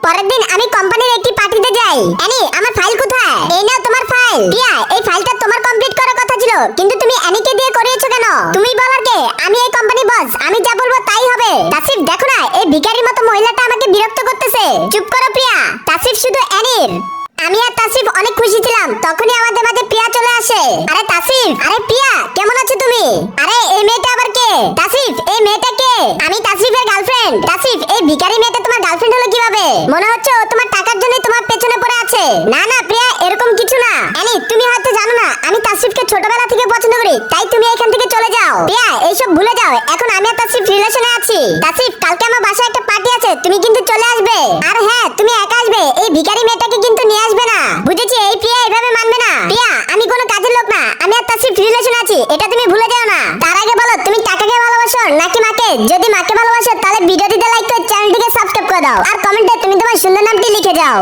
পরের দিন আমি কোম্পানির একটি পার্টিতে যাই। অ্যানি, আমার ফাইল কোথায়? এই নাও তোমার ফাইল। প্রিয়া, এই ফাইলটা তোমার কমপ্লিট করার কথা ছিল, কিন্তু তুমি অ্যানিকে দিয়ে করিয়েছো কেন? তুমি বলার কে? আমি এই কোম্পানি বস, আমি যা বলবো তাই হবে। তাসিফ, দেখো না এই ভিখারির মতো মহিলাটা আমাকে বিরক্ত করতেছে। চুপ করো প্রিয়া। তাসিফ শুধু অ্যানির। আমি আর তাসিফ অনেক খুশি ছিলাম, তখনই আমাদের মাঝে প্রিয়া চলে আসে। আরে তাসিফ, আরে প্রিয়া, কেমন আছো তুমি? আরে এই মেয়েটা আবার কে? তাসিফ, এই মেয়েটা কে? আমি তাসিফের গার্লফ্রেন্ড। তাসিফ, এই ভিখারি মেয়েটা তোমার গার্লফ্রেন্ড হলো কিভাবে? মনে হচ্ছে ও তোমার টাকার জন্য তোমার পেছনে পড়ে আছে। না না প্রিয়া, এরকম কিছু না। অ্যানি, তুমি হয়তো জানো না আমি তাসিফকে ছোটবেলা থেকে পছন্দ করি, তাই তুমি এখান থেকে চলে যাও। প্রিয়া, এইসব ভুলে যাও, এখন আমি আর তাসিফ রিলেশনে আছি। তাসিফ, কালকে আমার বাসায় একটা পার্টি আছে, তুমি কিন্তু চলে আসবে। আর হ্যাঁ, তুমি একা আসবে, এই ভিখারি মেয়েটাকে কিন্তু নিয়ে আসবে না। বুঝেছি, এই প্রিয়া এভাবে মানবে না। প্রিয়া, আমি কোনো কাজের লোক না, আমি আর তাসিফ রিলেশন আছি, এটা তুমি ভুলে যাও না। তার আগে বলো, তুমি টাকাকে ভালোবাসো নাকি মাকে? যদি মাকে ভালোবাসো তাহলে ভিডিওটিতে লাইক করে চ্যানেলটিকে সাবস্ক্রাইব করে দাও, আর কমেন্টে তুমি তোমার সুন্দর নামটি লিখে যাও।